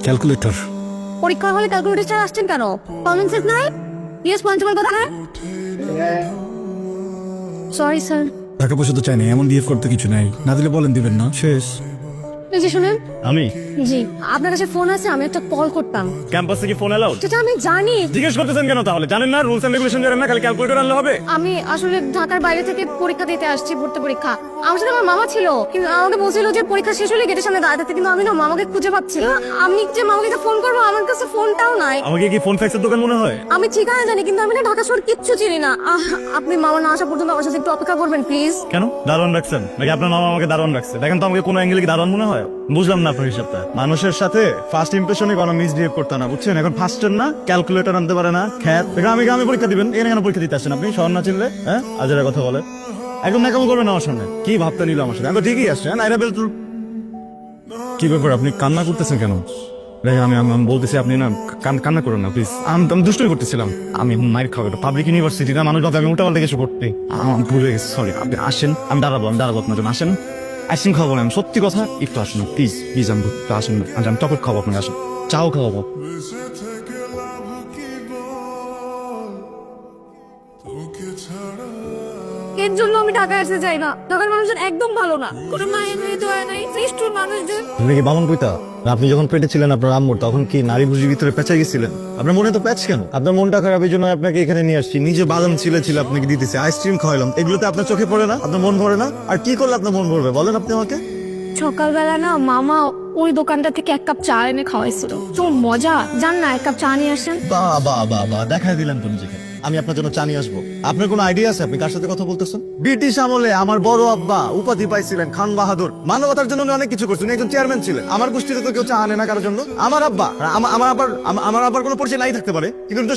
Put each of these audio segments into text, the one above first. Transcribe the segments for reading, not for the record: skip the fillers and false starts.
Calculator. পরীক্ষা হলে calculator ছাড়া আসছেন কেন? কমন সেন্স নাই? ইয়েস পয়েন্টেবল কথা না? Sorry sir. টাকা পয়সা তো চাইনি, এমন বিহেভ করতে কিছু নাই, না দিলে বলেন দিবেন না, শেষ। এই যে শুনেন, আমি জি আপনার কাছে ফোন আছে, আমি একটা কল করতাম। ক্যাম্পাস থেকে ফোন এলাউড? সেটা আমি জানি। জিজ্ঞেস করতেছেন কেন তাহলে? জানেন না রুলস এন্ড রেগুলেশন? জানেন না খালি ক্যালকুলেটর আনলে হবে? আমি আসলে ঢাকার বাইরে থেকে পরীক্ষা দিতে আসছি, ভর্তি পরীক্ষা। আমার সাথে আমার মামা ছিল, কিন্তু আমাকে বলছিল যে পরীক্ষা শেষ হলে গেটের সামনে দাঁড়াতে, কিন্তু আমি না মামাকে খুঁজে পাচ্ছি না। আমি যে মামাকে ফোন করবো, আমার কাছে ফোনটাও নাই। আমাকে কি ফোন ফ্যাক্সের দোকান মনে হয়? আমি ঠিকানা জানি, কিন্তু আমি না ঢাকা শহর কিচ্ছু চিনি না। আপনি মামা না আসা পর্যন্ত আমার সাথে একটু অপেক্ষা করবেন প্লিজ। কেন দারোয়ান রাখছেন নাকি আপনার মামা আমাকে দারোয়ান রাখছে? দেখেন তো আমাকে কোনো অ্যাঙ্গেলে কি দারোয়ান মনে হয়? বুঝলাম না আপনার হিসাবটা। মানুষের সাথে ফার্স্ট ইমপ্রেশনে কোনো মিসবিহেভ করতে না, বুঝছেন? এখন ফার্স্টের না, ক্যালকুলেটর আনতে পারে না, খ্যাত। আমি পরীক্ষা দিবেন, এখানে কেন পরীক্ষা দিতে আসছেন আপনি? শহর না চিনলে হ্যাঁ আজের কথা বলে একদম ন্যাকামো করবেন আমার সামনে। কি ভাবতে নিল আমার সাথে? আমি তো ঠিকই আসছে। কি ব্যাপার, আপনি কান্না করতেছেন কেন? দেখেন আমি আমি বলতেছি, আপনি না কান্না করেন না প্লিজ। আমি দুষ্টই করতেছিলাম। আমি মাইর খাবো, পাবলিক ইউনিভার্সিটি না, মানুষ আমি উল্টা পাল্টা কিছু করতে আমি ভুলে গেছি, সরি। আপনি আসেন, আমি দাঁড়াবো আপনার জন্য। আসেন, আইসিং খাবো না, আমি সত্যি কথা। একটু আসেন প্লিজ প্লিজ, আমি আসেন, আমি টপেট খাবো, আপনাকে আসেন, চাও খাওয়াবো। এর জন্য আমি ঢাকায় আসতে চাই না। ঢাকার মানুষজন একদম ভালো না, কোনো মায়ের মেয়ে দয়া নাই, নিষ্ঠুর মানুষজন। আপনি কি বামন কইতা? আপনি যখন পেটে ছিলেন আপনার আম্মুর, তখন কি নারী বুঝির ভিতরে পেঁচা গেছিলেন? আপনার মনে তো প্যাচ কেন? আপনার মনটা খারাপ, এই জন্য আপনাকে এখানে নিয়ে আসছি। নিজে বাদাম ছিলে আপনাকে দিতেছে, আইসক্রিম খাওয়াইলাম, এগুলোতে আপনার চোখে পড়ে না? আপনার মন ভরে না? আর কি করলে আপনার মন ভরবে বলেন আপনি আমাকে? সকালবেলা না মামা ওই দোকানটা থেকে এক কাপ চা এনে খাওয়াইছিল, তো মজা। জান না, এক কাপ চা নিয়ে আসেন। বা দেখা দিলেন তো নিজেকে। আমি আপনার জন্য চা নিয়ে আসবো। আপনার কোনো আইডিয়া আছে আপনি কার সাথে কথা বলতেছেন? ব্রিটিশ আমলে আমার বড় আব্বা উপাধি পাইছিলেন খান বাহাদুর। মানবতার জন্য উনি অনেক কিছু করছেন, উনি একজন চেয়ারম্যান ছিলেন। আমার গোষ্ঠীতে তো কেউ চা আনে না কারোর জন্য। আমার আব্বা আমার আব্বার কোনো পরিচয় নাই থাকতে পারে, কিন্তু উনি তো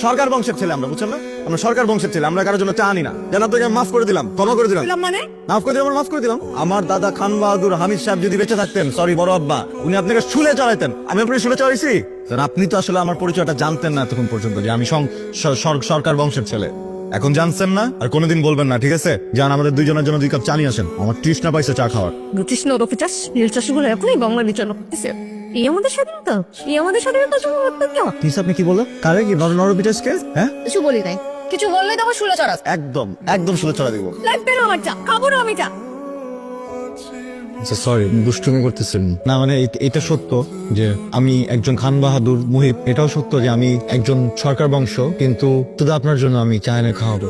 সরকার বংশের ছেলে। আমরা বুঝছেন না, আমরা সরকার বংশের ছেলে, আমরা কারোর জন্য চা আনি না। যেন আপনাকে মাফ করে দিলাম, ক্ষমা করে দিলাম। মানে মাফ করে দিলাম, মাফ করে দিলাম। আমার দাদা খান বাহাদুর হামিদ সাহেব যদি বেঁচে থাকতেন, সরি বড় আব্বা, উনি আপনাকে শুলে চড়াইতেন। আমি আপনাকে শুলে চড়াইছি? আপনি তো আসলে আমার পরিচয়টা জানতেন না এতক্ষণ পর্যন্ত, যে আমি সরকার বংশের ছেলে। এখন জানছেন না, আর কোনোদিন বলবেন না, ঠিক আছে? যান, আমাদের দুইজনের জন্য 2 কাপ চা নিয়ে আসেন। আমার তৃষ্ণা পাইছে চা খাওয়ার। ব্রিটিশ নরপিচাস নীল চাষগুলো এখনই বাংলা বিচার করতেছে। এই আমাদের স্বাধীনতা, এই আমাদের স্বাধীনতা প্লিজ, আপনি কি বললেন? কারে কি নরবিটাসকে? হ্যাঁ, কিছু বলি নাই, কিছু বললে তো আমার শুলে চড়াস। একদম শুলে চড়া দিব। লাগবে না আমার চা, খাবো না আমি চা। সরি, দুষ্টুমি করতেছেন না। মানে এটা সত্য যে আমি একজন খান বাহাদুর মুহিব, এটাও সত্য যে আমি একজন সরকার বংশ, কিন্তু শুধু আপনার জন্য আমি চা এনে খাওয়াবো।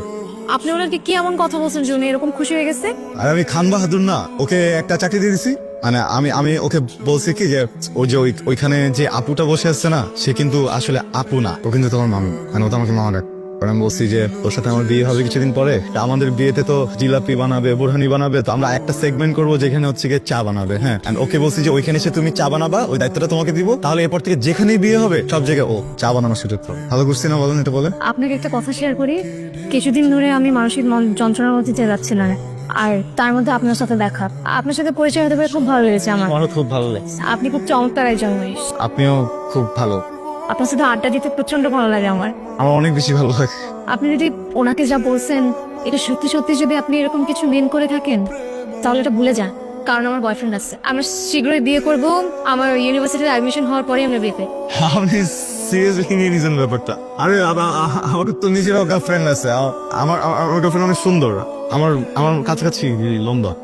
আপনি ওনাকে কি এমন কথা বলছেন যে উনি এরকম খুশি হয়ে গেছে? আর আমি খান বাহাদুর না, ওকে একটা চাকরি দিয়ে দিছি। মানে আমি ওকে বলছি কি যে ওই যে ওইখানে যে আপুটা বসে আছে না, সে কিন্তু আসলে আপু না, ও কিন্তু তোমার মামি। মানে ও তো আমাকে মামা ডাক। আমি বলছি যে তোর সাথে আমার বিয়ে হবে কিছুদিন পরে, আমাদের বিয়েতে তো জিলাপি বানাবে, বোরহানি বানাবে, তো আমরা একটা সেগমেন্ট করবো যেখানে হচ্ছে গিয়ে চা বানাবে। হ্যাঁ, ওকে বলছি যে ওইখানে এসে তুমি চা বানাবা, ওই দায়িত্বটা তোমাকে দিব। তাহলে এরপর থেকে যেখানেই বিয়ে হবে সব জায়গায় ও চা বানানোর সুযোগ পাবে। ভালো করছি না বলেন? এটা বলেন। আপনাকে একটা কথা শেয়ার করি। কিছুদিন ধরে আমি মানসিক যন্ত্রণার মধ্যে দিয়ে যাচ্ছিলাম, আর তার মধ্যে আপনার সাথে দেখা, আপনার সাথে পরিচয় হতে পেরে খুব ভালো লেগেছে আমার। আমারও খুব ভালো লেগেছে। আপনি খুব চমৎকার একজন মানুষ। আপনিও খুব ভালো। আপনার সাথে আড্ডা দিতে প্রচন্ড ভালো লাগে আমার। আমার অনেক বেশি ভালো লাগে। আপনি যদি ওনাকে যা বলছেন এটা সত্যি সত্যি যদি আপনি এরকম কিছু মেন করে থাকেন, তাহলে এটা ভুলে যান, কারণ আমার বয়ফ্রেন্ড আছে। আমরা শীঘ্রই বিয়ে করব। আমার ইউনিভার্সিটিতে অ্যাডমিশন হওয়ার পরেই আমরা বিয়ে করব। আপনি সিরিয়াসলি নিয়ে নিয়েছেন ব্যাপারটা? আরে আমার তো নিজেরও গার্লফ্রেন্ড আছে। আমার গার্লফ্রেন্ড অনেক সুন্দর। আমার কাছাকাছি লন্ডন।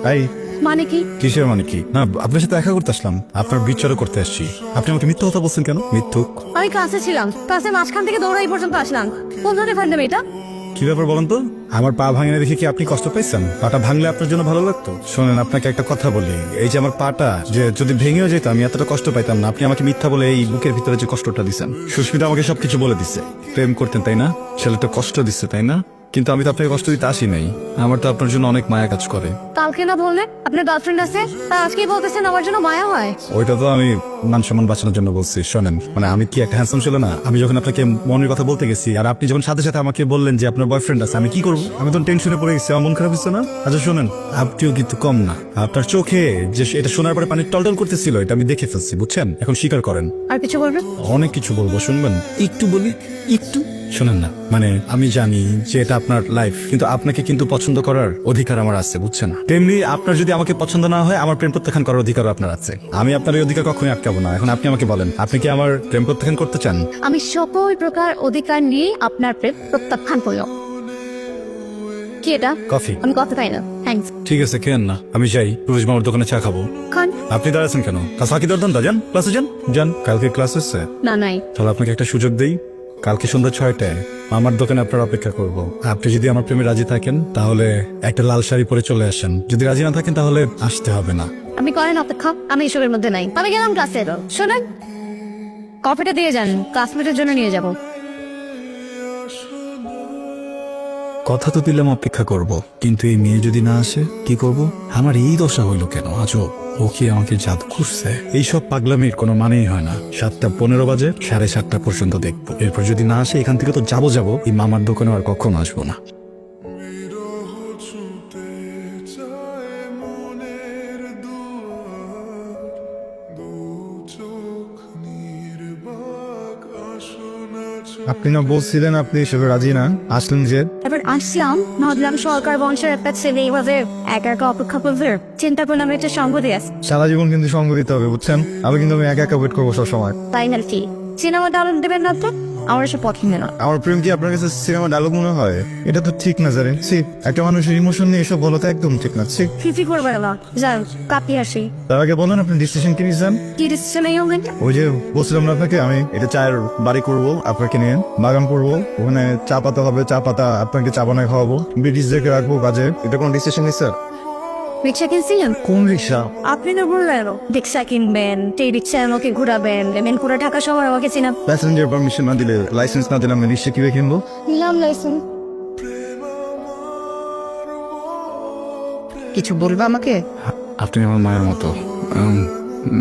তাই মানে কি? কিসের মানে কি? না, আপনার সাথে দেখা করতে আসলাম, আপনার বিচারও করতে আসছি। আপনি আমাকে মিথ্যা কথা বলছেন কেন? মিথ্যুক। আমি ক্লাসে ছিলাম, ক্লাসের মাঝখান থেকে দৌড়াই পর্যন্ত আসলাম। কোন ধরনের ফান্ডাম এটা? কি ব্যাপার বলেন তো? আমার পা ভাঙে দেখে কি আপনি কষ্ট পাইছেন? পাটা ভাঙলে আপনার জন্য ভালো লাগতো? শোনেন, আপনাকে একটা কথা বলি, এই যে আমার পাটা যে যদি ভেঙেও যেত আমি এতটা কষ্ট পাইতাম না। আপনি আমাকে মিথ্যা বলে এই বুকের ভিতরে যে কষ্টটা দিচ্ছেন। সুস্মিতা আমাকে সবকিছু বলে দিচ্ছে, প্রেম করতেন তাই না, ছেলেটা কষ্ট দিচ্ছে তাই না, কিন্তু আমি তো আপনাকে কষ্ট দিতে আসি নাই। আমার তো আপনার জন্য অনেক মায়া কাজ করে। কালকে না বললে আপনার গার্লফ্রেন্ড আছে, তা আজকেই বলতেছেন আমার জন্য মায়া হয়? ওইটা তো আমি মান সম্মান বাঁচানোর জন্য বলছি। শোনেন, মানে আমি কি একটা হ্যান্ডসাম ছিল না? আমি যখন আপনাকে মনের কথা বলতে গেছি, আর আপনি যখন সাথে সাথে আমাকে বললেন যে আপনার বয়ফ্রেন্ড আছে, আমি কি করবো? আমি তো টেনশনে পড়ে গেছি, আমার মন খারাপ হচ্ছে না? আচ্ছা শোনেন, আপনিও কিন্তু কম না। আপনার চোখে যে এটা শোনার পরে পানি টলটল করতেছিল, এটা আমি দেখে ফেলছি, বুঝছেন? এখন স্বীকার করেন। আর কিছু বলবেন? অনেক কিছু বলবো, শুনবেন? একটু বলি, একটু শোনেন না, মানে আমি জানি যে এটা আপনার লাইফ, কিন্তু আপনাকে কিন্তু পছন্দ করার অধিকার আমার আছে, বুঝছেন? তেমনি আপনার যদি আমাকে পছন্দ না হয়, আমার প্রেম প্রত্যাখ্যান করার অধিকার আপনার আছে। আমি আপনার এই অধিকার কখনোই আটকাবো না। এখন আপনি আমাকে বলেন, আপনি কি আমার প্রেম প্রত্যাখ্যান করতে চান? আমি সকল প্রকার অধিকার নিয়ে আপনার প্রেম প্রত্যাখ্যান করলাম। কি এটা? কফি। আমি কথা খাই না, থ্যাংকস। ঠিক আছে, খেয়েন না। আমি যাই, রোজ মামার দোকানে চা খাবো। খান। আপনি দাঁড়াচ্ছেন কেন? ফাঁকি দরদান যান, ক্লাসে যান। যান, কালকে ক্লাস হচ্ছে। না নাই। তাহলে আপনাকে একটা সুযোগ দেই, কালকে সন্ধ্যা 6টায় আমার দোকানে আপনার অপেক্ষা করব। আপনি যদি আমার প্রেমে রাজি থাকেন তাহলে একটা লাল শাড়ি পরে চলে আসেন, যদি রাজি না থাকেন তাহলে আসতে হবে না। আপনি করেন অপেক্ষা, আমি এসবের মধ্যে নাই। আমি গেলাম ক্লাসে। শোনেন, কফিটা দিয়ে যান, ক্লাসমেটের জন্য নিয়ে যাব। কথা তো দিলাম অপেক্ষা করব, কিন্তু এই মেয়ে যদি না আসে কি করব? আমার এই দশা হইল কেন আজও? ও কি আমাকে জাদু করছে? এইসব পাগলামির কোনো মানেই হয় না। 7:15 বাজে, 7:30 পর্যন্ত দেখবো। এরপর যদি না আসে, এখান থেকে তো যাবো, এই মামার দোকানে আর কখনো আসবো না। আপনি না বলছিলেন আপনি এসবে রাজি না, আসলেন যে? এবার আসলাম, ভাবলাম সরকার বংশের একটা ছেলে এইভাবে একা একা অপেক্ষা করবে, চিন্তা করলাম এটা সঙ্গ দিয়ে আসি। সারা জীবন কিন্তু সঙ্গ দিতে হবে, বুঝছেন? আমি কিন্তু আমি একা একা ওয়েট করবো সব সময়। ফাইনাল কি সিনেমা ডাউনলোড দেবেন না তো? আমার এসব পছন্দ না। আমার প্রেম কি আপনার কাছে সিনেমা ডায়লগ মনে হয়? এটা তো ঠিক না জানেন। একটা মানুষের ইমোশন নিয়ে এসব বলা তো একদম ঠিক না। ফিফি করবে না, যান কাপি আসি। তার আগে বলেন আপনি ডিসিশন কি নিয়েছেন? কি ডিসিশন এই হলেন? ওই যে বলছিলাম না আপনাকে, আমি এটা চায়ের বাড়ি করবো, আপনাকে নিয়ে বাগান করবো, ওখানে চা পাতা হবে, চা পাতা আপনাকে চা বানায় খাওয়াবো, ব্রিটিশদেরকে রাখবো কাজে। এটা কোনো ডিসিশন নেই স্যার? রিক্সা কিনছিলেন? কোন রিক্সা? আপনি না বললেন রিক্সা কিনবেন, সেই রিক্সায় আমাকে ঘুরাবেন, পেমেন্ট করে ঢাকা শহর আমাকে চিনাব। প্যাসেঞ্জার পারমিশন না দিলে, লাইসেন্স না দিলে আমি রিক্সা কিভাবে কিনবো? নিলাম লাইসেন্স। কিছু বলবা আমাকে? আপনি আমার মায়ের মতো।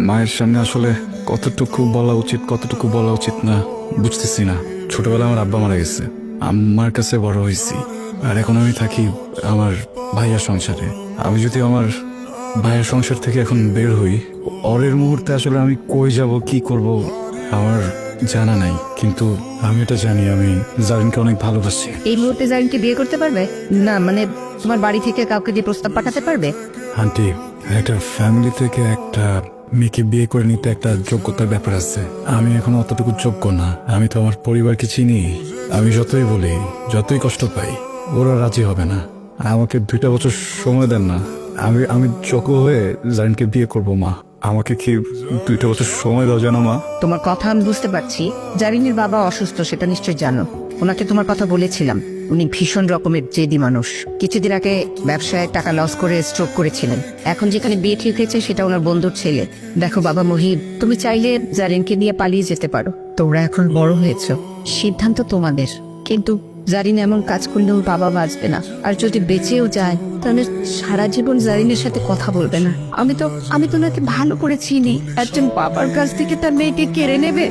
মায়ের সামনে আসলে কতটুকু বলা উচিত, কতটুকু বলা উচিত না বুঝতেছি না। ছোটবেলায় আমার আব্বা মারা গেছে, আমার কাছে বড় হয়েছি, আর এখন আমি থাকি আমার ভাইয়ার সংসারে। আমি যদি আমার ভাইয়ের সংসার থেকে এখন বের হই, পরের মুহূর্তে আসলে আমি কই যাব, কি করব আমার জানা নাই। কিন্তু আমি এটা জানি, আমি জারিনকে অনেক ভালোবাসি। এই মুহূর্তে জারিনকে বিয়ে করতে পারবে না? মানে তোমার বাড়ি থেকে কাউকে দিয়ে প্রস্তাব পাঠাতে পারবে? আন্টি, একটা ফ্যামিলি থেকে একটা মেয়েকে বিয়ে করে নিতে একটা যোগ্যতার ব্যাপার আছে। আমি এখন অতটুকু যোগ্য না। আমি তো আমার পরিবারকে চিনি। আমি যতই বলি, যতই কষ্ট পাই, ওরা রাজি হবে না। আমাকে 2টা বছর সময় দেন না, আমি যোগ্য হয়ে জারিনকে বিয়ে করব। মা, আমাকে কি 2টা বছর সময় দাও জানো মা? তোমার কথা আমি বুঝতে পারছি। জারিনের বাবা অসুস্থ, সেটা নিশ্চয় জানো। ওনাকে তোমার কথা বলেছিলাম, উনি ভীষণ রকমের জেদি মানুষ। কিছুদিন আগে ব্যবসায় টাকা লস করে স্ট্রোক করেছিলেন। এখন যেখানে বিয়ে ঠিক হয়েছে সেটা ওনার বন্ধুর ছেলে। দেখো বাবা মহিব, তুমি চাইলে জারিনকে নিয়ে পালিয়ে যেতে পারো। তোমরা এখন বড় হয়েছো, সিদ্ধান্ত তোমাদের। কিন্তু জারিন এমন কাজ করলে ওর বাবা বাঁচবে না, আর যদি বেঁচেও যায় তাহলে সারা জীবন জারিনের সাথে কথা বলবে না। আমি তো ওনাকে ভালো করে চিনি। একজন বাবার কাছ থেকে তার মেয়েকে কেড়ে নেবে?